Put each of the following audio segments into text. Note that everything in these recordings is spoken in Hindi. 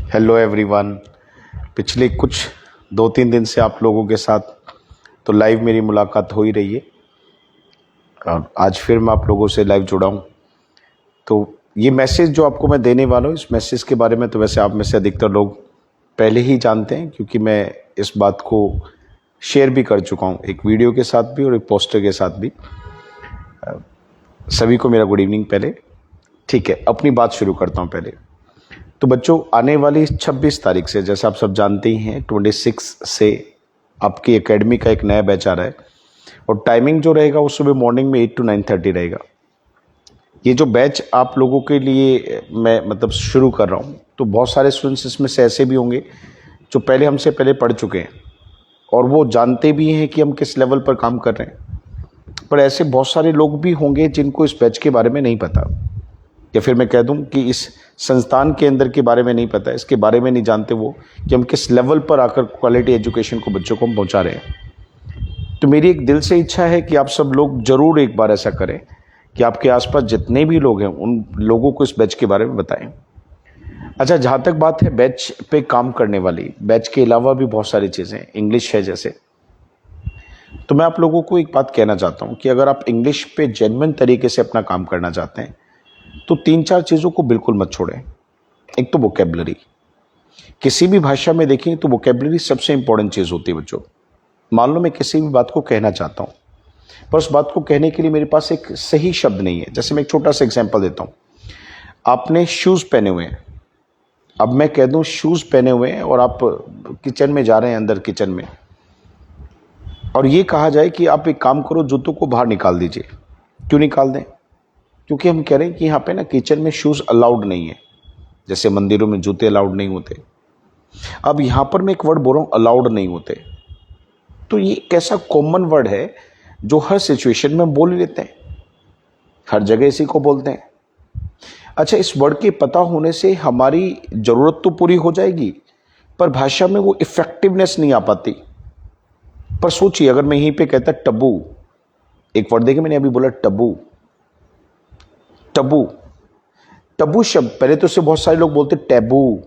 Hello everyone. पिछले कुछ 2-3 दिन से आप लोगों के साथ तो लाइव मेरी मुलाकात हो ही रही है और आज फिर मैं आप लोगों से लाइव जुड़ा हूँ। तो ये मैसेज जो आपको मैं देने वाला हूँ, इस मैसेज के बारे में तो वैसे आप में से अधिकतर लोग पहले ही जानते हैं, क्योंकि मैं इस बात को शेयर भी कर चुका हूँ, एक वीडियो के साथ भी और एक पोस्टर के साथ भी। सभी को मेरा गुड इवनिंग। पहले ठीक है, अपनी बात शुरू करता हूँ पहले। तो बच्चों, आने वाली 26 तारीख से, जैसे आप सब जानते ही हैं, 26 से आपकी एकेडमी का एक नया बैच आ रहा है और टाइमिंग जो रहेगा वो सुबह मॉर्निंग में 8 to 9:30 रहेगा। ये जो बैच आप लोगों के लिए मैं शुरू कर रहा हूँ, तो बहुत सारे स्टूडेंट्स इसमें से ऐसे भी होंगे जो पहले हमसे पहले पढ़ चुके हैं और वो जानते भी हैं कि हम किस लेवल पर काम कर रहे हैं। पर ऐसे बहुत सारे लोग भी होंगे जिनको इस बैच के बारे में नहीं पता, या फिर मैं कह दूं कि इस संस्थान के अंदर के बारे में नहीं पता, इसके बारे में नहीं जानते वो कि हम किस लेवल पर आकर क्वालिटी एजुकेशन को बच्चों को हम पहुंचा रहे हैं। तो मेरी एक दिल से इच्छा है कि आप सब लोग ज़रूर एक बार ऐसा करें कि आपके आसपास जितने भी लोग हैं उन लोगों को इस बैच के बारे में बताएं। अच्छा, जहाँ तक बात है बैच पे काम करने वाली, बैच के अलावा भी बहुत सारी चीज़ें, इंग्लिश है जैसे, तो मैं आप लोगों को एक बात कहना चाहता हूँ कि अगर आप इंग्लिश पे जेन्युइन तरीके से अपना काम करना चाहते हैं तो 3-4 चीज़ों को बिल्कुल मत छोड़ें। एक तो वोकेबलरी। किसी भी भाषा में देखें तो वोकेबलरी सबसे इंपॉर्टेंट चीज़ होती है बच्चों। मान लो मैं किसी भी बात को कहना चाहता हूँ, पर उस बात को कहने के लिए मेरे पास एक सही शब्द नहीं है। जैसे मैं एक छोटा सा एग्जांपल देता हूँ। आपने शूज़ पहने हुए हैं, अब मैं कह दूँ शूज़ पहने हुए हैं और आप किचन में जा रहे हैं, अंदर किचन में, और ये कहा जाए कि आप एक काम करो, जूतों को बाहर निकाल दीजिए। क्यों निकाल दें? क्योंकि हम कह रहे हैं कि यहाँ पे ना किचन में शूज़ अलाउड नहीं है, जैसे मंदिरों में जूते अलाउड नहीं होते। अब यहाँ पर मैं एक वर्ड बोल रहा हूँ, अलाउड नहीं होते। तो ये एक ऐसा कॉमन वर्ड है जो हर सिचुएशन में बोल लेते हैं, हर जगह इसी को बोलते हैं। अच्छा, इस वर्ड के पता होने से हमारी ज़रूरत तो पूरी हो जाएगी, पर भाषा में वो इफेक्टिवनेस नहीं आ पाती। पर सोचिए, अगर मैं यहीं पे कहता टबू, एक वर्ड देखिए, मैंने अभी बोला टबू, टबू, टबू शब्द, पहले तो उससे बहुत सारे लोग बोलते टैबू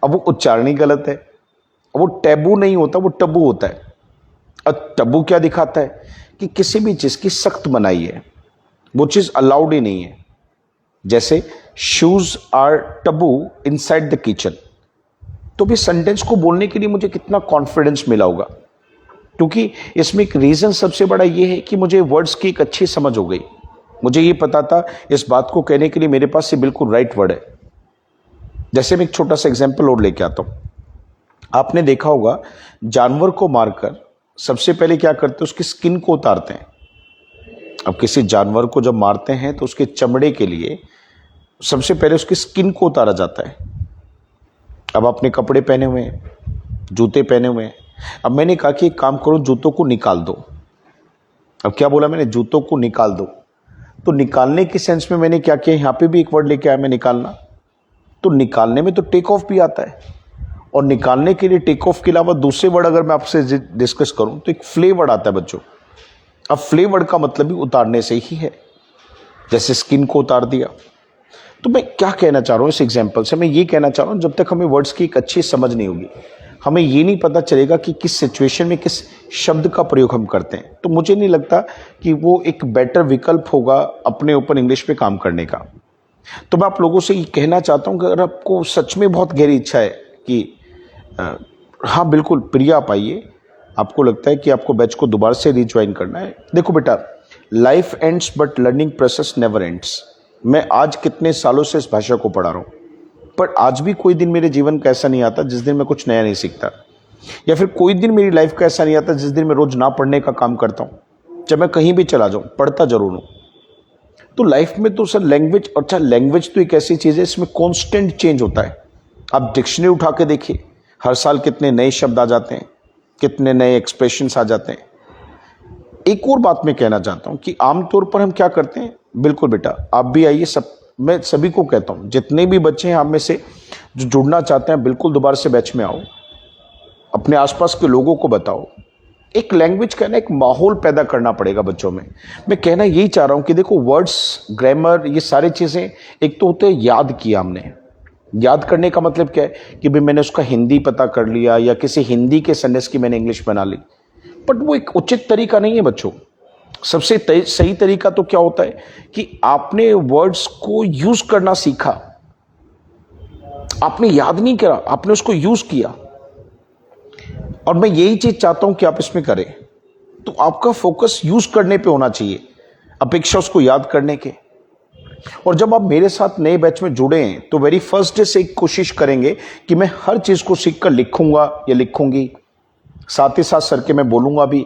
अब वो उच्चारण ही गलत है। अब वो टैबू नहीं होता, वो टबू होता है। अब टबू क्या दिखाता है कि किसी भी चीज़ की सख्त मनाही है, वो चीज़ अलाउड ही नहीं है। जैसे shoes are taboo inside the kitchen, तो भी सेंटेंस को बोलने के लिए मुझे कितना कॉन्फिडेंस मिला होगा, क्योंकि इसमें एक रीज़न सबसे बड़ा ये है कि मुझे वर्ड्स की एक अच्छी समझ हो गई। मुझे ये पता था इस बात को कहने के लिए मेरे पास से बिल्कुल राइट वर्ड है। जैसे मैं एक छोटा सा एग्जांपल और लेके आता हूँ। आपने देखा होगा, जानवर को मारकर सबसे पहले क्या करते हैं, उसकी स्किन को उतारते हैं। अब किसी जानवर को जब मारते हैं तो उसके चमड़े के लिए सबसे पहले उसकी स्किन को उतारा जाता है। अब आपने कपड़े पहने हुए हैं, जूते पहने हुए हैं, अब मैंने कहा कि एक काम करो, जूतों को निकाल दो। अब क्या बोला मैंने? जूतों को निकाल दो। तो निकालने के सेंस में मैंने क्या किया, यहाँ पे भी एक वर्ड लेके आया मैं, निकालना। तो निकालने में तो टेक ऑफ भी आता है, और निकालने के लिए टेक ऑफ के अलावा दूसरे वर्ड अगर मैं आपसे डिस्कस करूं तो एक फ्ले वर्ड आता है बच्चों। अब फ्ले वर्ड का मतलब भी उतारने से ही है, जैसे स्किन को उतार दिया। तो मैं क्या कहना चाह रहा हूं इस एग्जाम्पल से? मैं ये कहना चाह रहा हूं, जब तक हमें वर्ड्स की एक अच्छी समझ नहीं होगी, हमें ये नहीं पता चलेगा कि किस सिचुएशन में किस शब्द का प्रयोग हम करते हैं, तो मुझे नहीं लगता कि वो एक बेटर विकल्प होगा अपने ऊपर इंग्लिश पे काम करने का। तो मैं आप लोगों से ये कहना चाहता हूँ कि अगर आपको सच में बहुत गहरी इच्छा है कि हाँ बिल्कुल प्रिया आप आइए, आपको लगता है कि आपको बैच को दोबारा से रिज्वाइन करना है, देखो बेटा, life ends but learning process never ends. मैं आज कितने सालों से इस भाषा को पढ़ा रहा हूँ, पर आज भी कोई दिन मेरे जीवन का ऐसा नहीं आता जिस दिन मैं कुछ नया नहीं सीखता, या फिर कोई दिन मेरी लाइफ का ऐसा नहीं आता जिस दिन मैं रोज ना पढ़ने का काम करता हूँ। जब मैं कहीं भी चला जाऊँ पढ़ता जरूर हूँ। तो लाइफ में तो सर लैंग्वेज, अच्छा लैंग्वेज तो एक ऐसी चीज़ है इसमें कॉन्स्टेंट चेंज होता है। आप डिक्शनरी उठा के देखिए, हर साल कितने नए शब्द आ जाते हैं, कितने नए एक्सप्रेशंस आ जाते हैं। एक और बात मैं कहना चाहता हूँ कि आमतौर पर हम क्या करते हैं, बिल्कुल बेटा आप भी आइए, सब मैं सभी को कहता हूँ, जितने भी बच्चे हैं आप में से जो जुड़ना चाहते हैं बिल्कुल दोबारा से बैच में आओ, अपने आसपास के लोगों को बताओ। एक लैंग्वेज का ना एक माहौल पैदा करना पड़ेगा बच्चों में। मैं कहना यही चाह रहा हूँ कि देखो वर्ड्स, ग्रामर, ये सारी चीज़ें एक तो होते हैं याद किया हमने, याद करने का मतलब क्या है कि भाई मैंने उसका हिंदी पता कर लिया या किसी हिंदी के सेंटेंस की मैंने इंग्लिश बना ली, बट वो एक उचित तरीका नहीं है बच्चों। सबसे सही तरीका तो क्या होता है कि आपने वर्ड्स को यूज करना सीखा, आपने याद नहीं करा, आपने उसको यूज किया। और मैं यही चीज चाहता हूं कि आप इसमें करें। तो आपका फोकस यूज करने पे होना चाहिए, अपेक्षा उसको याद करने के। और जब आप मेरे साथ नए बैच में जुड़े हैं तो वेरी फर्स्ट डे से एक कोशिश करेंगे कि मैं हर चीज को सीखकर लिखूंगा या लिखूंगी, साथ ही साथ सर के मैं बोलूंगा भी।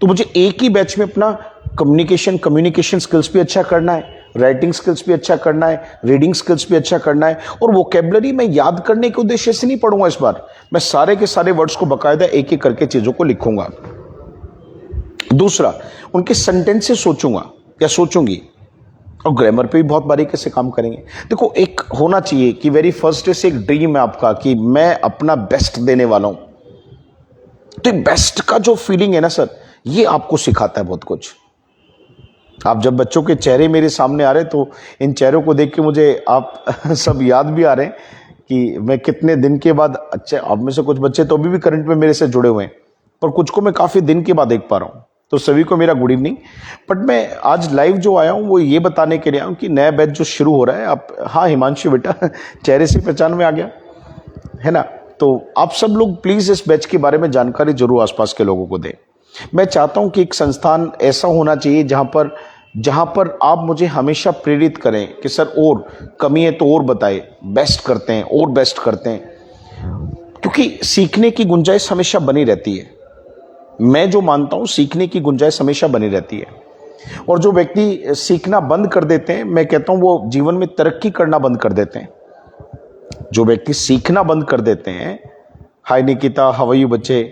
तो मुझे एक ही बैच में अपना कम्युनिकेशन स्किल्स भी अच्छा करना है, राइटिंग स्किल्स भी अच्छा करना है, रीडिंग स्किल्स भी अच्छा करना है। और वोकेबलरी मैं याद करने के उद्देश्य से नहीं पढ़ूंगा, इस बार मैं सारे के सारे वर्ड्स को बकायदा एक एक करके चीजों को लिखूंगा। दूसरा, उनके सेंटेंसेस सोचूंगा या सोचूंगी, और ग्रामर पे भी बहुत बारीकी से काम करेंगे। देखो, एक होना चाहिए कि वेरी फर्स्ट डे से एक ड्रीम है आपका कि मैं अपना बेस्ट देने वाला हूं। तो बेस्ट का जो फीलिंग है ना सर, ये आपको सिखाता है बहुत कुछ। आप जब बच्चों के चेहरे मेरे सामने आ रहे तो इन चेहरों को देख के मुझे आप सब याद भी आ रहे हैं कि मैं कितने दिन के बाद, अच्छा आप में से कुछ बच्चे तो अभी भी करंट में मेरे से जुड़े हुए हैं, पर कुछ को मैं काफी दिन के बाद देख पा रहा हूं। तो सभी को मेरा गुड इवनिंग। बट मैं आज लाइव जो आया हूं वो ये बताने के लिए आया हूं कि नया बैच जो शुरू हो रहा है, आप, हाँ हिमांशु बेटा चेहरे से पहचान में आ गया है ना, तो आप सब लोग प्लीज इस बैच के बारे में जानकारी जरूर आसपास के लोगों को दें। मैं चाहता हूं कि एक संस्थान ऐसा होना चाहिए जहां पर आप मुझे हमेशा प्रेरित करें कि सर और कमी है तो और बताए, बेस्ट करते हैं और बेस्ट करते हैं, क्योंकि सीखने की गुंजाइश हमेशा बनी रहती है। मैं जो मानता हूं सीखने की गुंजाइश हमेशा बनी रहती है, और जो व्यक्ति सीखना बंद कर देते हैं, मैं कहता हूं वो जीवन में तरक्की करना बंद कर देते हैं। जो व्यक्ति सीखना बंद कर देते हैं, हाय निकिता, हाउ आर यू बच्चे,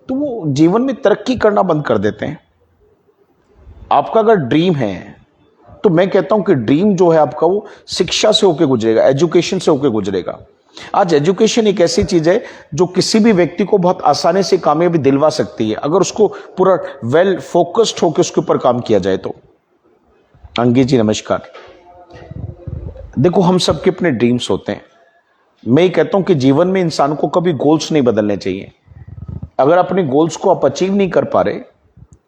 तो वो जीवन में तरक्की करना बंद कर देते हैं। आपका अगर ड्रीम है तो मैं कहता हूं कि ड्रीम जो है आपका वो शिक्षा से होकर गुजरेगा, एजुकेशन से होकर गुजरेगा। आज एजुकेशन एक ऐसी चीज है जो किसी भी व्यक्ति को बहुत आसानी से कामयाबी दिलवा सकती है, अगर उसको पूरा वेल फोकस्ड होकर उसके ऊपर काम किया जाए तो। अंगी जी नमस्कार। देखो, हम सबके अपने ड्रीम्स होते हैं। मैं ये कहता हूं कि जीवन में इंसान को कभी गोल्स नहीं बदलने चाहिए। अगर अपने गोल्स को आप अचीव नहीं कर पा रहे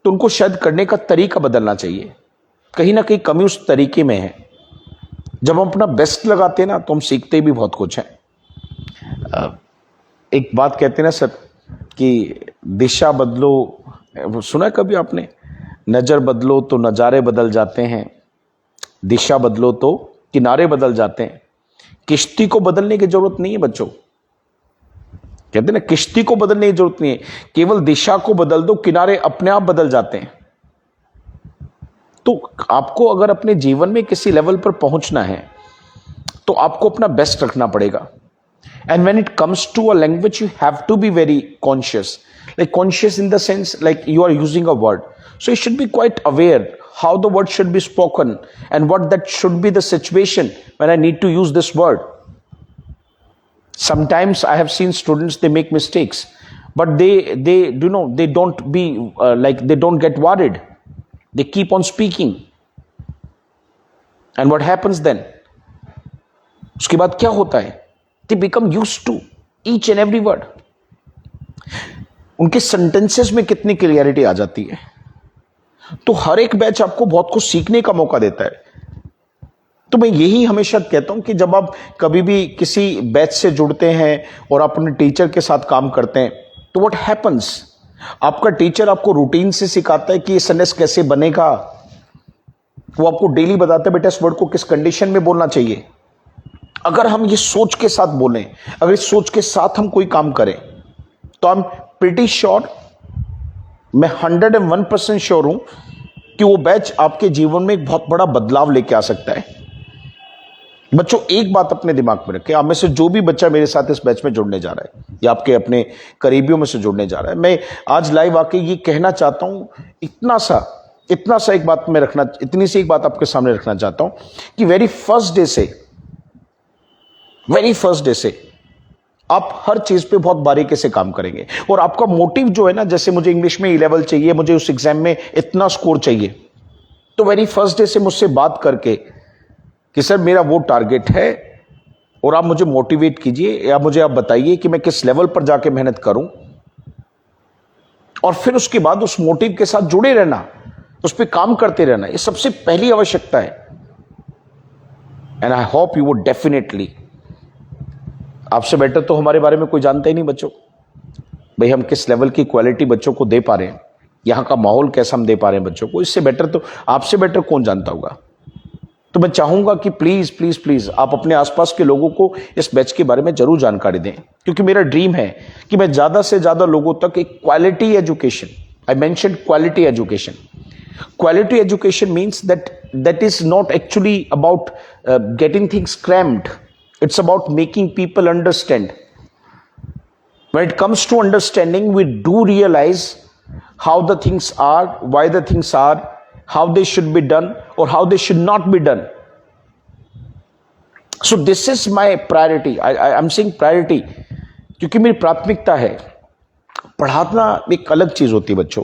तो उनको शायद करने का तरीका बदलना चाहिए। कहीं ना कहीं कमी उस तरीके में है। जब हम अपना बेस्ट लगाते हैं ना तो हम सीखते भी बहुत कुछ है। एक बात कहते हैं ना सर कि दिशा बदलो, सुना है कभी आपने? नजर बदलो तो नजारे बदल जाते हैं, दिशा बदलो तो किनारे बदल जाते हैं। किश्ती को बदलने की जरूरत नहीं है बच्चों। कहते हैं ना, किश्ती को बदलने की जरूरत नहीं है, केवल दिशा को बदल दो, किनारे अपने आप बदल जाते हैं। तो आपको अगर अपने जीवन में किसी लेवल पर पहुंचना है तो आपको अपना बेस्ट रखना पड़ेगा। And when it comes to a language, you have to be very conscious. Like conscious in the sense, like you are using a word. So you should be quite aware how the word should be spoken and what that should be the situation when I need to use this word. Sometimes I have seen students, they make mistakes, but they don't be like, they don't get worried. They keep on speaking. And what happens then? उसके बाद क्या होता है? They become used to each and every word. उनके सेंटेंसेस में कितनी क्लियरिटी आ जाती है। तो हर एक बैच आपको बहुत कुछ सीखने का मौका देता है। तो मैं यही हमेशा कहता हूं कि जब आप कभी भी किसी बैच से जुड़ते हैं और आप अपने टीचर के साथ काम करते हैं तो व्हाट हैपन्स, आपका टीचर आपको रूटीन से सिखाता है कि ये सेंटेंस कैसे बनेगा। वो आपको डेली बताता है बेटा इस वर्ड को किस कंडीशन में बोलना चाहिए। अगर हम ये सोच के साथ बोलें, अगर इस सोच के साथ हम कोई काम करें तो आई एम प्रीटी श्योर, मैं 101% श्योर हूं कि वो बैच आपके जीवन में एक बहुत बड़ा बदलाव लेके आ सकता है। बच्चों, एक बात अपने दिमाग में रखें, आप में से जो भी बच्चा मेरे साथ इस बैच में जुड़ने जा रहा है या आपके अपने करीबियों में से जुड़ने जा रहा है, मैं आज लाइव आके ये कहना चाहता हूं, इतना सा एक बात मैं रखना, इतनी सी एक बात आपके सामने रखना चाहता हूं कि वेरी फर्स्ट डे से आप हर चीज पे बहुत बारीकी से काम करेंगे। और आपका मोटिव जो है ना, जैसे मुझे इंग्लिश में E-लेवल चाहिए, मुझे उस एग्जाम में इतना स्कोर चाहिए, तो वेरी फर्स्ट डे से मुझसे बात करके कि सर मेरा वो टारगेट है, और आप मुझे मोटिवेट कीजिए या मुझे आप बताइए कि मैं किस लेवल पर जाके मेहनत करूं, और फिर उसके बाद उस मोटिव के साथ जुड़े रहना, उस पर काम करते रहना, ये सबसे पहली आवश्यकता है। And I hope you would definitely, आपसे बेटर तो हमारे बारे में कोई जानता ही नहीं बच्चों, भाई हम किस लेवल की क्वालिटी बच्चों को दे पा रहे हैं, यहां का माहौल कैसा हम दे पा रहे हैं बच्चों को, इससे बेटर तो आपसे बेटर कौन जानता होगा। तो मैं चाहूंगा कि प्लीज प्लीज प्लीज आप अपने आसपास के लोगों को इस बैच के बारे में जरूर जानकारी दें, क्योंकि मेरा ड्रीम है कि मैं ज्यादा से ज्यादा लोगों तक एक quality education, I mention quality education, quality education means that is not actually about getting things crammed, it's about making people understand. When it comes to understanding, we do realize how the things are, why the things are, how they should be done or how they should not be done. So this is my priority. I'm saying priority क्योंकि मेरी प्राथमिकता है। पढ़ाना एक अलग चीज होती है बच्चों,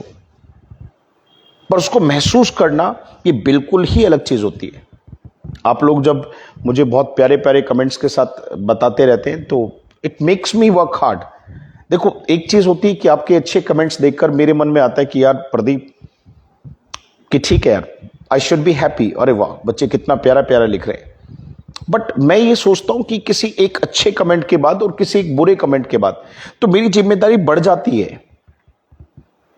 पर उसको महसूस करना ये बिल्कुल ही अलग चीज होती है। आप लोग जब मुझे बहुत प्यारे प्यारे कमेंट्स के साथ बताते रहते हैं तो it makes me work hard. देखो, एक चीज होती है कि आपके अच्छे कमेंट्स देखकर मेरे मन में आता है कि यार प्रदीप, कि ठीक है यार, आई शुड बी हैप्पी, अरे वाह बच्चे कितना प्यारा प्यारा लिख रहे हैं। बट मैं ये सोचता हूं कि किसी एक अच्छे कमेंट के बाद और किसी एक बुरे कमेंट के बाद तो मेरी जिम्मेदारी बढ़ जाती है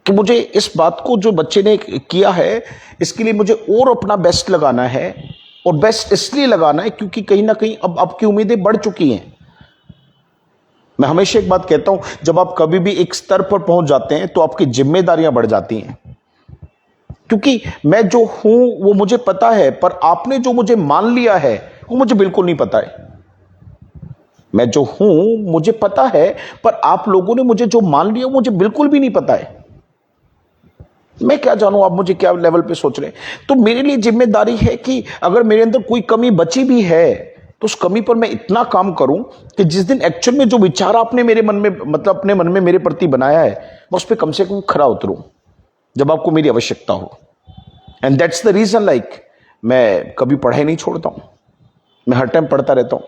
कि मुझे इस बात को जो बच्चे ने किया है इसके लिए मुझे और अपना बेस्ट लगाना है, और बेस्ट इसलिए लगाना है क्योंकि कहीं ना कहीं अब आपकी उम्मीदें बढ़ चुकी हैं। मैं हमेशा एक बात कहता हूं, जब आप कभी भी एक स्तर पर पहुंच जाते हैं तो आपकी जिम्मेदारियां बढ़ जाती हैं, क्योंकि मैं जो हूं वो मुझे पता है, पर आपने जो मुझे मान लिया है वो मुझे बिल्कुल नहीं पता है। मैं जो हूं मुझे पता है, पर आप लोगों ने मुझे जो मान लिया मुझे बिल्कुल भी नहीं पता है। मैं क्या जानूं आप मुझे क्या लेवल पे सोच रहे हैं। तो मेरे लिए जिम्मेदारी है कि अगर मेरे अंदर कोई कमी बची भी है तो उस कमी पर मैं इतना काम करूं कि जिस दिन एक्चुअल में जो विचार आपने मेरे मन में, मतलब अपने मन में मेरे प्रति बनाया है, मैं उस पर कम से कम खरा उतरूं जब आपको मेरी आवश्यकता हो। And that's the reason, like मैं कभी पढ़ाई नहीं छोड़ता हूं, मैं हर टाइम पढ़ता रहता हूं।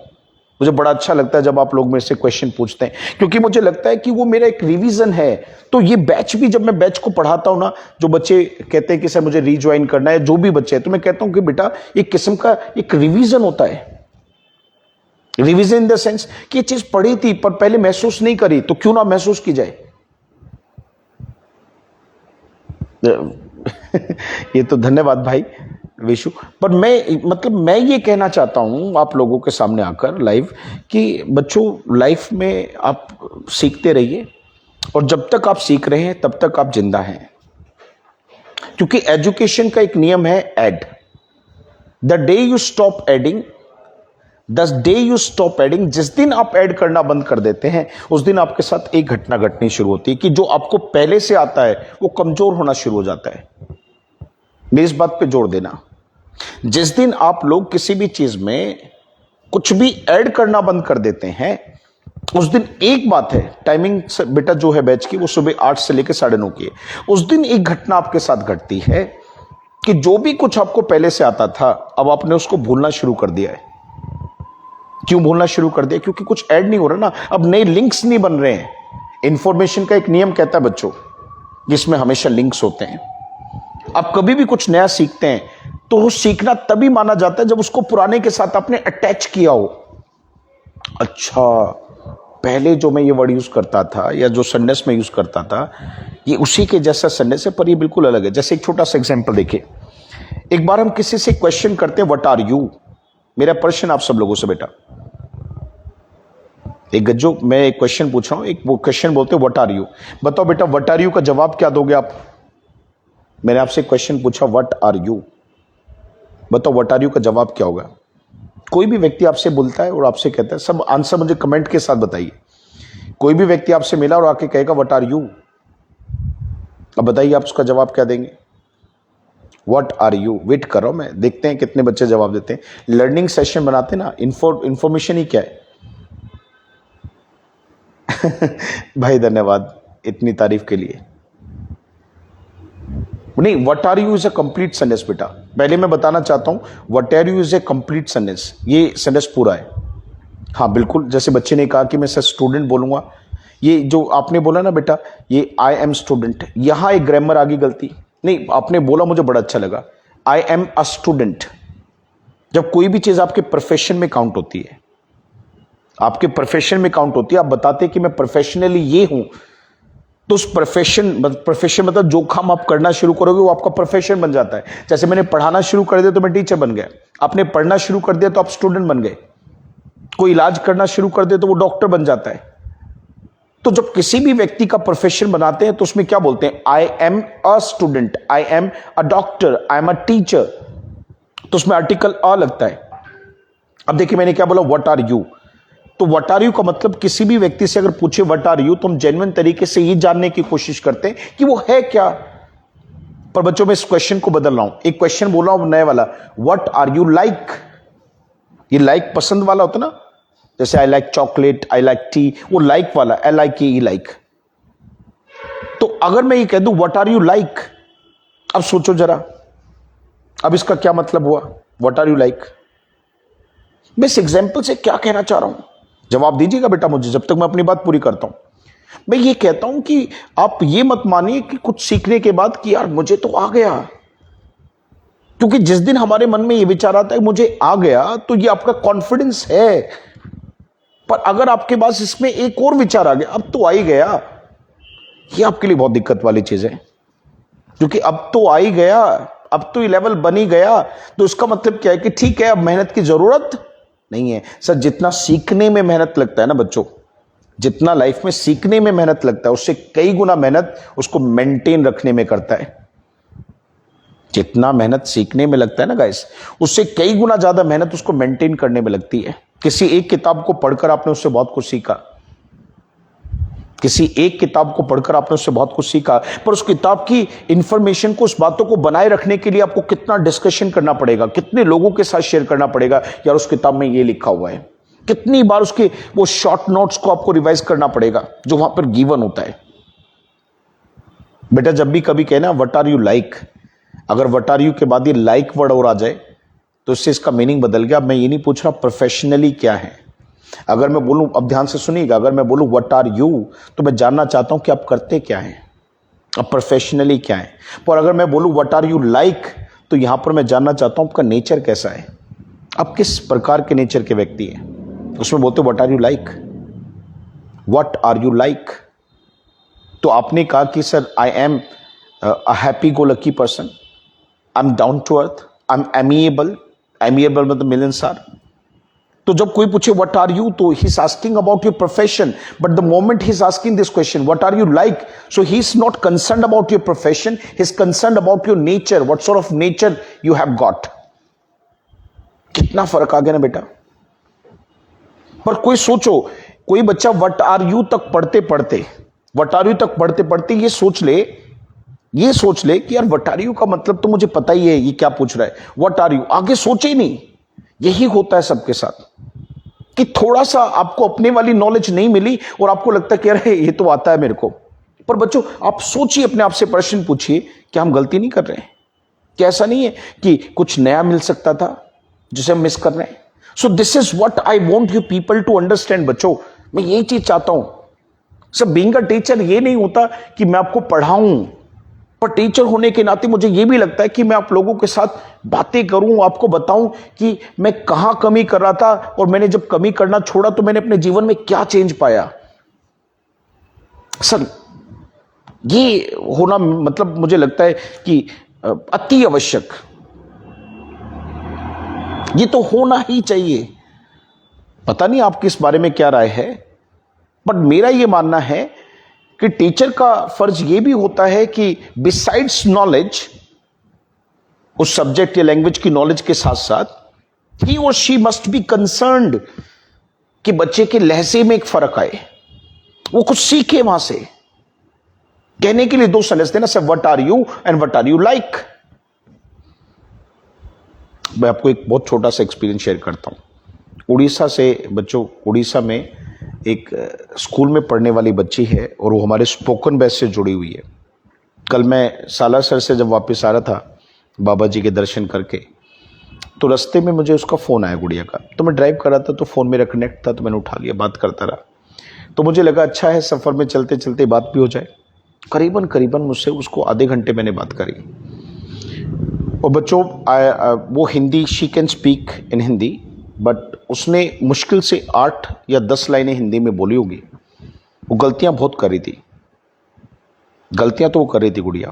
मुझे बड़ा अच्छा लगता है जब आप लोग मेरे से क्वेश्चन पूछते हैं, क्योंकि मुझे लगता है कि वो मेरा एक रिवीजन है। तो ये बैच भी, जब मैं बैच को पढ़ाता हूं ना, जो बच्चे कहते हैं कि सर मुझे रीज्वाइन करना है, जो भी बच्चे हैं, तो मैं कहता हूं कि बेटा एक किस्म का एक रिवीजन होता है। रिवीजन इन द सेंस कि ये चीज पढ़ी थी पर पहले महसूस नहीं करी, तो क्यों ना महसूस की जाए। ये तो धन्यवाद भाई विशु। पर मैं ये कहना चाहता हूं आप लोगों के सामने आकर लाइव कि बच्चों, लाइफ में आप सीखते रहिए, और जब तक आप सीख रहे हैं तब तक आप जिंदा हैं, क्योंकि एजुकेशन का एक नियम है, add. The day you stop adding, जिस दिन आप ऐड करना बंद कर देते हैं उस दिन आपके साथ एक घटना घटनी शुरू होती है कि जो आपको पहले से आता है वो कमजोर होना शुरू हो जाता है। मेरी इस बात पे जोर देना, जिस दिन आप लोग किसी भी चीज में कुछ भी ऐड करना बंद कर देते हैं उस दिन, एक बात है, टाइमिंग बेटा जो है बैच की वो सुबह 8 से लेकर 9:30 की है, उस दिन एक घटना आपके साथ घटती है कि जो भी कुछ आपको पहले से आता था अब आपने उसको भूलना शुरू कर दिया है। क्यों भूलना शुरू कर दिया? क्योंकि कुछ ऐड नहीं हो रहा ना, अब नए लिंक्स नहीं बन रहे हैं। इंफॉर्मेशन का एक नियम कहता है बच्चों, जिसमें हमेशा लिंक्स होते हैं। आप कभी भी कुछ नया सीखते हैं तो वो सीखना तभी माना जाता है जब उसको पुराने के साथ आपने अटैच किया हो। अच्छा, पहले जो मैं ये वर्ड यूज करता था या जो सेंटेंस में यूज करता था ये उसी के जैसा सेंटेंस है, पर ये बिल्कुल अलग है। जैसे एक छोटा सा एग्जांपल देखिए, एक बार हम किसी से क्वेश्चन करते हैं, व्हाट आर यू। मेरा प्रश्न आप सब लोगों से, बेटा एक गज्जो, मैं एक क्वेश्चन पूछ रहा हूं, एक वो क्वेश्चन बोलते हैं व्हाट आर यू। बताओ बेटा व्हाट आर यू का जवाब क्या दोगे आप? मैंने आपसे क्वेश्चन पूछा व्हाट आर यू, बताओ व्हाट आर यू का जवाब क्या होगा? कोई भी व्यक्ति आपसे बोलता है और आपसे कहता है, सब आंसर मुझे कमेंट के साथ बताइए। कोई भी व्यक्ति आपसे मिला और आके कहेगा व्हाट आर यू, अब बताइए आप उसका जवाब क्या देंगे? What are you. वेट कर रहा हूं मैं, देखते हैं कितने बच्चे जवाब देते हैं। लर्निंग सेशन बनाते ना, इंफॉर्मेशन ही क्या है। भाई धन्यवाद इतनी तारीफ के लिए। नहीं, what are you is a complete sentence बेटा। पहले मैं बताना चाहता हूं what are you is a complete sentence, ये सेंटेंस पूरा है। हाँ बिल्कुल, जैसे बच्चे ने कहा कि मैं सर स्टूडेंट बोलूंगा, ये जो आपने बोला ना बेटा, ये आई एम स्टूडेंट, यहां एक ग्रामर आ गई गलती। नहीं, आपने बोला मुझे बड़ा अच्छा लगा, आई एम अ स्टूडेंट। जब कोई भी चीज आपके प्रोफेशन में काउंट होती है, आपके प्रोफेशन में काउंट होती है, आप बताते हैं कि मैं प्रोफेशनली ये हूं, तो उस प्रोफेशन मतलब जो काम आप करना शुरू करोगे वो आपका प्रोफेशन बन जाता है। जैसे मैंने पढ़ाना शुरू कर दिया तो मैं टीचर बन गया, आपने पढ़ना शुरू कर दिया तो आप स्टूडेंट बन गए, कोई इलाज करना शुरू कर दे तो वो डॉक्टर बन जाता है। तो जब किसी भी व्यक्ति का प्रोफेशन बनाते हैं तो उसमें क्या बोलते हैं, आई am a student, I am a doctor, I am a teacher, तो उसमें आर्टिकल अ लगता है। अब देखिए मैंने क्या बोला, व्हाट आर यू, तो व्हाट आर यू का मतलब किसी भी व्यक्ति से अगर पूछे व्हाट आर यू, तो हम जेन्युइन तरीके से ये जानने की कोशिश करते हैं कि वो है क्या। पर बच्चों में इस क्वेश्चन को बदल रहा हूं, एक क्वेश्चन बोल रहा हूं नए वाला, व्हाट आर यू लाइक। ये लाइक पसंद वाला होता ना, जैसे I like chocolate, I like T, वो लाइक वाला, आई लाइक ई लाइक। तो अगर मैं ये कह दूं व्हाट आर यू लाइक, अब सोचो जरा, अब इसका क्या मतलब हुआ, व्हाट आर यू लाइक। मैं इस एग्जाम्पल से क्या कहना चाह रहा हूं, जवाब दीजिएगा बेटा मुझे, जब तक मैं अपनी बात पूरी करता हूं। मैं ये कहता हूं कि आप ये मत मानिए कि कुछ सीखने के बाद कि यार मुझे तो आ गया, क्योंकि जिस दिन हमारे मन में ये विचार आता है मुझे आ गया, तो ये आपका कॉन्फिडेंस है। पर अगर आपके पास इसमें एक और विचार आ गया, अब तो आ ही गया, ये आपके लिए बहुत दिक्कत वाली चीज है, क्योंकि अब तो आ ही गया, अब तो ये लेवल बन ही गया, तो इसका मतलब क्या है कि ठीक है अब मेहनत की जरूरत नहीं है। सर जितना सीखने में मेहनत लगता है ना बच्चों, जितना लाइफ में सीखने में मेहनत लगता है, उससे कई गुना मेहनत उसको मेंटेन रखने में करता है। जितना मेहनत सीखने में लगता है ना गाइस, उससे कई गुना ज्यादा मेहनत उसको मेंटेन करने में लगती है। किसी एक किताब को पढ़कर आपने उससे बहुत कुछ सीखा, किसी एक किताब को पढ़कर आपने उससे बहुत कुछ सीखा, पर उस किताब की इंफॉर्मेशन को, उस बातों को बनाए रखने के लिए आपको कितना डिस्कशन करना पड़ेगा, कितने लोगों के साथ शेयर करना पड़ेगा, यार उस किताब में ये लिखा हुआ है, कितनी बार उसके वो शॉर्ट नोट्स को आपको रिवाइज करना पड़ेगा जो वहां पर गिवन होता है। बेटा जब भी कभी कहना व्हाट आर यू लाइक, अगर व्हाट आर यू के बाद ये लाइक वर्ड और आ जाए तो इससे इसका मीनिंग बदल गया। मैं ये नहीं पूछ रहा प्रोफेशनली क्या है। अगर मैं बोलूं, अब ध्यान से सुनिएगा, अगर मैं बोलूं व्हाट आर यू, तो मैं जानना चाहता हूं कि आप करते क्या हैं, अब प्रोफेशनली क्या है। पर अगर मैं बोलूं व्हाट आर यू लाइक, तो यहां पर मैं जानना चाहता हूं आपका नेचर कैसा है, आप किस प्रकार के नेचर के व्यक्ति हैं। उसमें बोलते what are you like, what are you like. तो आपने कहा कि sir I am a happy go lucky person, I am down to earth, I am amiable, amiable मतलब मिलनसार। तो जब कोई पूछे व्हाट आर यू, तो he is asking about your profession, but the moment he is asking this question what are you like, so he is not concerned about your profession, he is concerned about your nature, what sort of nature you have got. कितना फर्क आ गया ना बेटा। पर कोई सोचो, कोई बच्चा व्हाट आर यू तक पढ़ते पढ़ते, व्हाट आर यू तक पढ़ते पढ़ते ये सोच ले कि यार व्हाट आर यू का मतलब तो मुझे पता ही है, ये क्या पूछ रहा है, व्हाट आर यू, आगे सोचे ही नहीं। यही होता है सबके साथ कि थोड़ा सा आपको अपने वाली नॉलेज नहीं मिली और आपको लगता है कि अरे ये तो आता है मेरे को। पर बच्चों आप सोचिए, अपने आप से प्रश्न पूछिए, क्या हम गलती नहीं कर रहे हैं? क्या ऐसा नहीं है कि कुछ नया मिल सकता था जिसे हम मिस कर रहे हैं? So this is what I want you people to understand. बच्चों मैं यही चीज चाहता हूं। सर बीइंग अ टीचर ये नहीं होता कि मैं आपको पढ़ाऊं, पर टीचर होने के नाते मुझे यह भी लगता है कि मैं आप लोगों के साथ बातें करूं, आपको बताऊं कि मैं कहां कमी कर रहा था, और मैंने जब कमी करना छोड़ा तो मैंने अपने जीवन में क्या चेंज पाया। सर ये होना मतलब मुझे लगता है कि अति आवश्यक, ये तो होना ही चाहिए। पता नहीं आपकी इस बारे में क्या राय है, बट मेरा यह मानना है कि टीचर का फर्ज यह भी होता है कि बिसाइड्स नॉलेज, उस सब्जेक्ट या लैंग्वेज की नॉलेज के साथ साथ ही और शी मस्ट बी कंसर्न्ड कि बच्चे के लहजे में एक फर्क आए, वो कुछ सीखे वहां से। कहने के लिए दो सेंटेंस देना, sir what are you and what are you like. मैं आपको एक बहुत छोटा सा एक्सपीरियंस शेयर करता हूं। उड़ीसा से बच्चों, उड़ीसा में एक स्कूल में पढ़ने वाली बच्ची है और वो हमारे स्पोकन बैच से जुड़ी हुई है। कल मैं सालासर से जब वापस आ रहा था बाबा जी के दर्शन करके, तो रास्ते में मुझे उसका फ़ोन आया गुड़िया का, तो मैं ड्राइव कर रहा था तो फ़ोन मेरा कनेक्ट था, तो मैंने उठा लिया, बात करता रहा। तो मुझे लगा अच्छा है सफ़र में चलते चलते बात भी हो जाए। करीबन करीबन मुझसे उसको आधे घंटे मैंने बात करी। और बच्चों वो Hindi, she can speak in Hindi, but उसने मुश्किल से 8 या 10 लाइनें हिंदी में बोली होगी। वो गलतियां बहुत कर रही थी, गलतियां तो वो कर रही थी गुड़िया,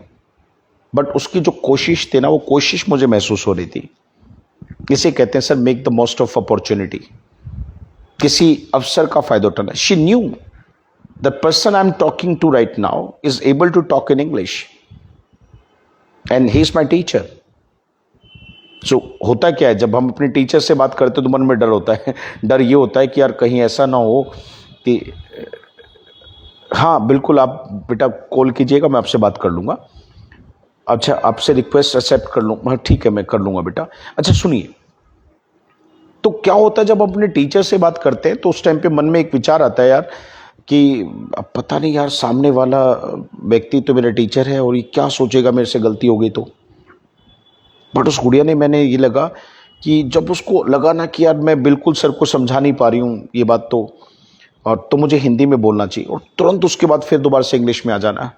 बट उसकी जो कोशिश थी ना, वो कोशिश मुझे महसूस हो रही थी। इसे कहते हैं sir make the most of opportunity, किसी अवसर का फायदा उठाना। She knew the person I am talking to right now is able to talk in English and he is my teacher. सो होता क्या है, जब हम अपने टीचर से बात करते तो मन में डर होता है। डर ये होता है कि यार कहीं ऐसा ना हो कि हाँ बिल्कुल आप बेटा कॉल कीजिएगा, मैं आपसे बात कर लूँगा। अच्छा आपसे रिक्वेस्ट एक्सेप्ट कर लूँ, हाँ ठीक है मैं कर लूँगा बेटा। अच्छा सुनिए, तो क्या होता है जब हम अपने टीचर से बात करते हैं तो उस टाइम पे मन में एक विचार आता है यार कि अब पता नहीं यार सामने वाला व्यक्ति तो मेरा टीचर है और ये क्या सोचेगा मेरे से गलती हो गई तो। बट उस गुड़िया ने, मैंने ये लगा कि जब उसको लगा ना कि यार मैं बिल्कुल सर को समझा नहीं पा रही हूँ ये बात तो मुझे हिंदी में बोलना चाहिए और तुरंत उसके बाद फिर दोबारा से इंग्लिश में आ जाना।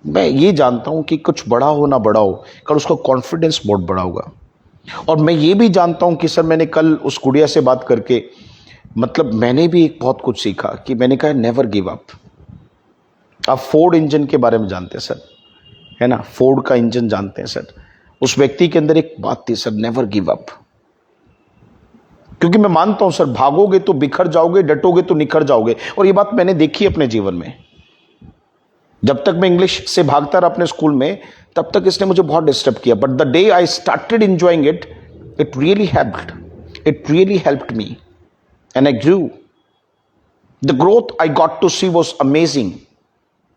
मैं ये जानता हूँ कि कुछ बड़ा हो ना बड़ा हो, कल उसका कॉन्फिडेंस बहुत बड़ा होगा। और मैं ये भी जानता हूँ कि सर मैंने कल उस गुड़िया से बात करके मतलब मैंने भी एक बहुत कुछ सीखा कि मैंने कहा नेवर गिव अप। आप फोर्ड इंजन के बारे में जानते हैं सर, है ना, फोर्ड का इंजन जानते हैं सर। उस व्यक्ति के अंदर एक बात थी सर, नेवर गिव अप। क्योंकि मैं मानता हूं सर, भागोगे तो बिखर जाओगे, डटोगे तो निखर जाओगे। और ये बात मैंने देखी अपने जीवन में। जब तक मैं इंग्लिश से भागता रहा अपने स्कूल में, तब तक इसने मुझे बहुत डिस्टर्ब किया। But the day I started enjoying it, it really helped me and I grew. The growth I got to see was amazing,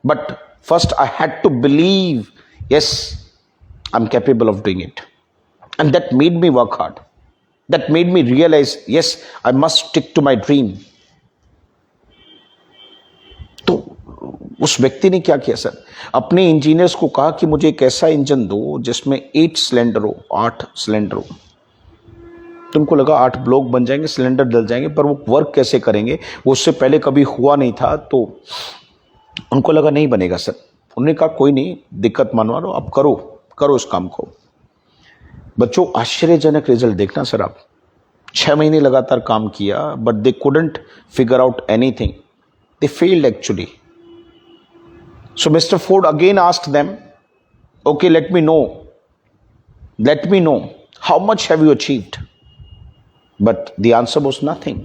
but first I had to believe, yes I'm capable of doing it. And that made me work hard. That made me realize, yes, I must stick to my dream. तो उस व्यक्ति ने क्या किया सर, अपने इंजीनियर्स को कहा कि मुझे एक ऐसा इंजन दो जिसमें 8 सिलेंडर हो, 8 सिलेंडर हो। तुमको लगा 8 ब्लॉक बन जाएंगे, सिलेंडर डल जाएंगे, पर वो वर्क कैसे करेंगे, वो उससे पहले कभी हुआ नहीं था। तो उनको लगा नहीं बनेगा सर। उन्होंने कहा कोई नहीं, दिक्कत मनवा लो, आप करो इस काम को। बच्चों आश्चर्यजनक रिजल्ट देखना सर आप। 6 महीने लगातार काम किया, but they couldn't figure out anything, they failed actually. So mister Ford again asked them, okay let me know how much have you achieved, but the answer was nothing.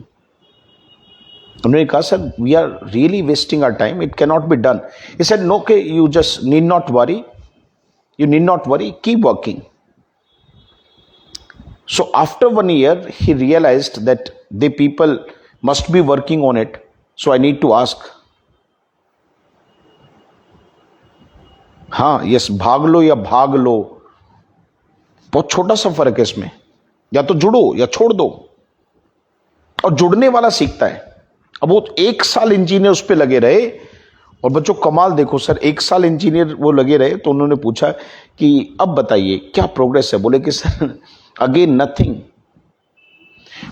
उन्होंने कहा sir we are really wasting our time, it can not be done. He said no, के you just need not worry, you need not worry, keep working. So after 1 year he realized that the people must be working on it, so I need to ask, हाँ यस, भाग लो या भाग लो, बहुत छोटा सा फर्क है इसमें। या तो जुड़ो या छोड़ दो, और जुड़ने वाला सीखता है। अब वो 1 साल इंजीनियर उस पर लगे रहे, और बच्चों कमाल देखो सर, 1 साल इंजीनियर वो लगे रहे। तो उन्होंने पूछा कि अब बताइए क्या प्रोग्रेस है। बोले कि सर अगेन नथिंग।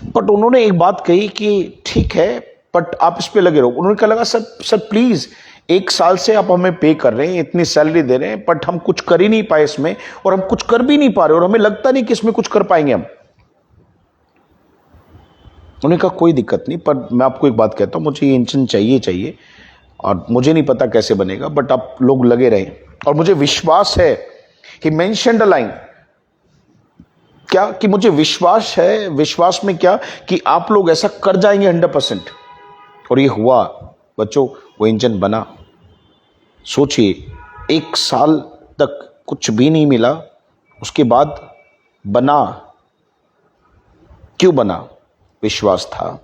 बट उन्होंने एक बात कही कि ठीक है बट आप इस पे लगे रहो। उन्होंने कहा लगा सर प्लीज 1 साल से आप हमें पे कर रहे हैं, इतनी सैलरी दे रहे हैं, बट हम कुछ कर ही नहीं पाए इसमें, और हम कुछ कर भी नहीं पा रहे, और हमें लगता नहीं कि इसमें कुछ कर पाएंगे हम। उन्होंने कहा कोई दिक्कत नहीं, पर मैं आपको एक बात कहता हूं, मुझे ये इंजन चाहिए, और मुझे नहीं पता कैसे बनेगा, बट आप लोग लगे रहे। और मुझे विश्वास है, ही मेंशन्ड अ लाइन, क्या कि मुझे विश्वास है, विश्वास में क्या कि आप लोग ऐसा कर जाएंगे 100%। और ये हुआ बच्चों, वो इंजन बना। सोचिए 1 साल तक कुछ भी नहीं मिला, उसके बाद बना। क्यों बना? विश्वास था।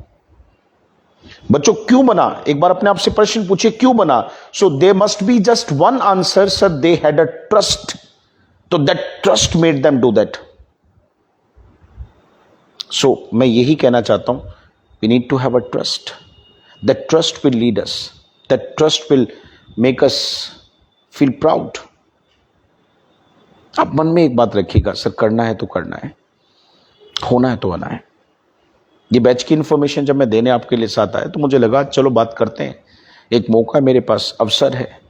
बच्चों क्यों बना? एक बार अपने आप से प्रश्न पूछिए, क्यों बना? So they must be just one answer, sir, they had a trust. तो that trust made them do that. So मैं यही कहना चाहता हूं, we need to have a trust. That trust will lead us, that trust will make us feel proud. आप मन में एक बात रखिएगा, सर करना है तो करना है। होना है तो होना है। ये बैच की इन्फॉर्मेशन जब मैं देने आपके लिए साथ आया तो मुझे लगा चलो बात करते हैं, एक मौका मेरे पास, अवसर है।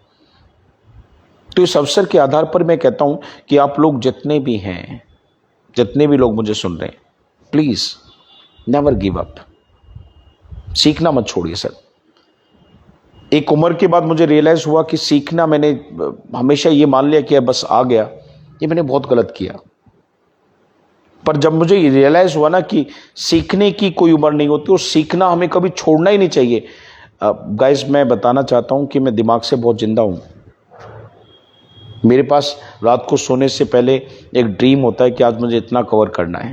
तो इस अवसर के आधार पर मैं कहता हूं कि आप लोग जितने भी हैं, जितने भी लोग मुझे सुन रहे हैं, प्लीज नेवर गिव अप, सीखना मत छोड़िए सर। एक उम्र के बाद मुझे रियलाइज हुआ कि सीखना, मैंने हमेशा ये मान लिया कि बस आ गया, ये मैंने बहुत गलत किया। पर जब मुझे रियलाइज हुआ ना कि सीखने की कोई उम्र नहीं होती और सीखना हमें कभी छोड़ना ही नहीं चाहिए। गाइस, मैं बताना चाहता हूं कि मैं दिमाग से बहुत जिंदा हूं। मेरे पास रात को सोने से पहले एक ड्रीम होता है कि आज मुझे इतना कवर करना है।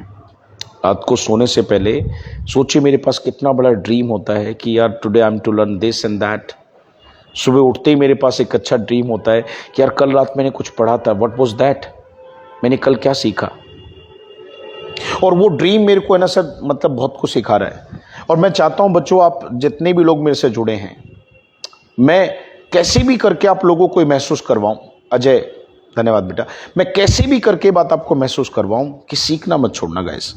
रात को सोने से पहले सोचिए मेरे पास कितना बड़ा ड्रीम होता है कि यार today I am to learn this and that. सुबह उठते ही मेरे पास एक अच्छा ड्रीम होता है कि यार कल रात मैंने कुछ पढ़ा था, व्हाट वाज दैट, मैंने कल क्या सीखा। और वो ड्रीम मेरे को है ना सर, मतलब बहुत कुछ सिखा रहा है। और मैं चाहता हूं बच्चों, आप जितने भी लोग मेरे से जुड़े हैं, मैं कैसे भी करके आप लोगों को महसूस करवाऊं। अजय धन्यवाद बेटा। मैं कैसे भी करके बात आपको महसूस करवाऊं कि सीखना मत छोड़ना guys.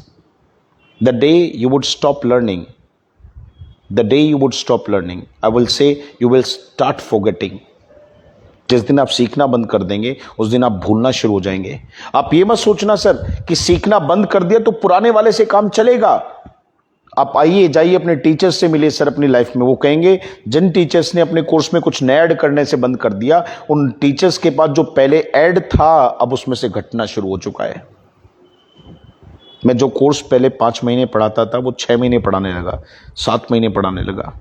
The day you would stop learning, the day you would stop learning, I will say you will start forgetting. जिस दिन आप सीखना बंद कर देंगे उस दिन आप भूलना शुरू हो जाएंगे। आप ये मत सोचना सर कि सीखना बंद कर दिया तो पुराने वाले से काम चलेगा। आप आइए जाइए अपने टीचर्स से मिलिए सर अपनी लाइफ में। वो कहेंगे जिन टीचर्स ने अपने कोर्स में कुछ नया ऐड करने से बंद कर दिया, उन टीचर्स के पास जो पहले ऐड था अब उसमें से घटना शुरू हो चुका है। मैं जो कोर्स पहले 5 महीने पढ़ाता था वो 6 महीने पढ़ाने लगा, 7 महीने पढ़ाने लगा।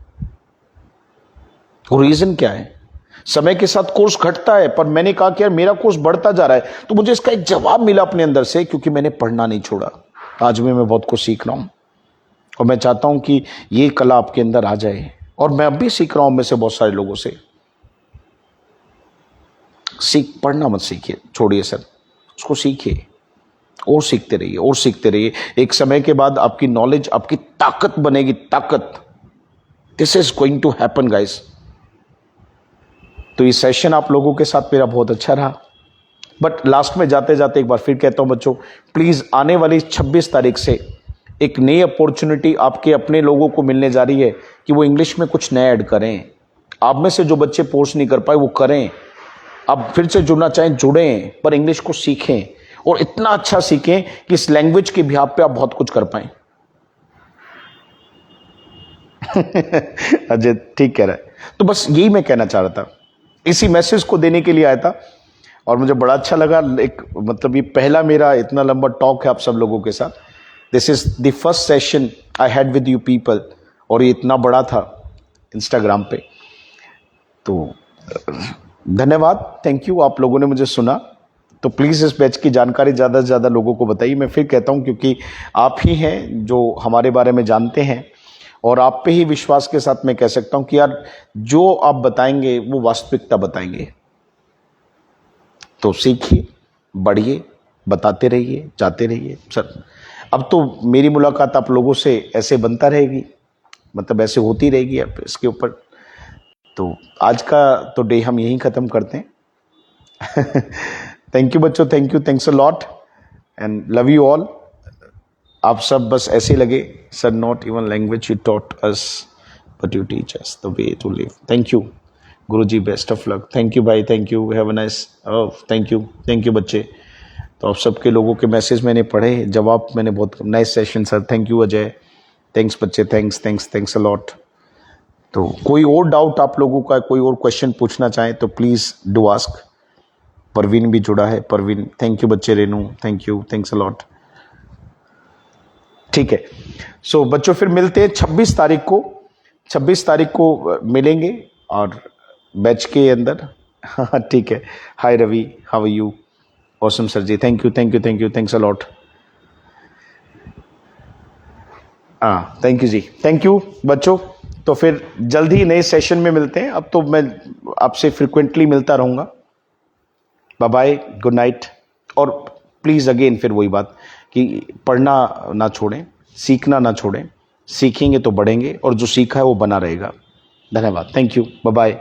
वो रीजन क्या है? समय के साथ कोर्स घटता है, पर मैंने कहा कि यार मेरा कोर्स बढ़ता जा रहा है। तो मुझे इसका एक जवाब मिला अपने अंदर से, क्योंकि मैंने पढ़ना नहीं छोड़ा। आज भी मैं बहुत कुछ सीख रहा हूं और मैं चाहता हूं कि ये कला आपके अंदर आ जाए। और मैं अब भी सीख रहा हूं में से बहुत सारे लोगों से। पढ़ना मत सीखिए, छोड़िए सर, उसको सीखिए और सीखते रहिए और सीखते रहिए। एक समय के बाद आपकी नॉलेज आपकी ताकत बनेगी, ताकत। This is going to happen guys. तो ये सेशन आप लोगों के साथ मेरा बहुत अच्छा रहा। बट लास्ट में जाते जाते एक बार फिर कहता हूं बच्चों, प्लीज आने वाली 26 तारीख से एक नई अपॉर्चुनिटी आपके अपने लोगों को मिलने जा रही है कि वो इंग्लिश में कुछ नया ऐड करें। आप में से जो बच्चे कोर्स नहीं कर पाए वो करें। आप फिर से जुड़ना चाहें जुड़ें, पर इंग्लिश को सीखें और इतना अच्छा सीखें कि इस लैंग्वेज के बिहाफ पे आप बहुत कुछ कर पाएं। अजय ठीक कह रहा है। तो बस यही मैं कहना चाह रहा था, इसी मैसेज को देने के लिए आया था और मुझे बड़ा अच्छा लगा। एक मतलब ये पहला मेरा इतना लंबा टॉक है आप सब लोगों के साथ। This is the first session I had with you people और ये इतना बड़ा था इंस्टाग्राम पे। तो धन्यवाद, थैंक यू, आप लोगों ने मुझे सुना। तो प्लीज़ इस बैच की जानकारी ज़्यादा से ज़्यादा लोगों को बताइए। मैं फिर कहता हूँ क्योंकि आप ही हैं जो हमारे बारे में जानते हैं और आप पे ही विश्वास के साथ मैं कह सकता हूँ कि यार जो आप बताएंगे वो वास्तविकता बताएंगे। तो सीखिए, बढ़िए, बताते रहिए, जाते रहिए सर। अब तो मेरी मुलाकात आप लोगों से ऐसे बनता रहेगी, मतलब ऐसे होती रहेगी अब इसके ऊपर। तो आज का तो डे हम यहीं ख़त्म करते हैं। थैंक यू बच्चों, thank you, thanks a lot and love you all. आप सब बस ऐसे लगे sir, not even language you taught us but you teach us the way to live. Thank you गुरुजी, best of luck. Thank you भाई, thank you, have a nice, thank you बच्चे। तो आप सबके लोगों के मैसेज मैंने पढ़े, जवाब मैंने बहुत, nice session sir, thank you Ajay, thanks बच्चे, थैंक्स अ लॉट। तो कोई और डाउट आप लोगों का, कोई और क्वेश्चन पूछना चाहें तो प्लीज़ डू आस्क। परवीन भी जुड़ा है, परवीन, थैंक यू बच्चे, Renu thank you, thanks a lot. ठीक है, सो बच्चों फिर मिलते हैं 26 तारीख को मिलेंगे और बैच के अंदर। हाँ ठीक है, hi Ravi, how are you, awesome sir ji, thank you, thanks a lot. हाँ thank you ji, thank you बच्चों। तो फिर जल्द ही नए सेशन में मिलते हैं। अब तो मैं आपसे फ्रिक्वेंटली मिलता रहूँगा। Bye bye, good night. और प्लीज़ अगेन फिर वही बात कि पढ़ना ना छोड़ें, सीखना ना छोड़ें। सीखेंगे तो बढ़ेंगे और जो सीखा है वो बना रहेगा। धन्यवाद, थैंक यू, बाय बाय।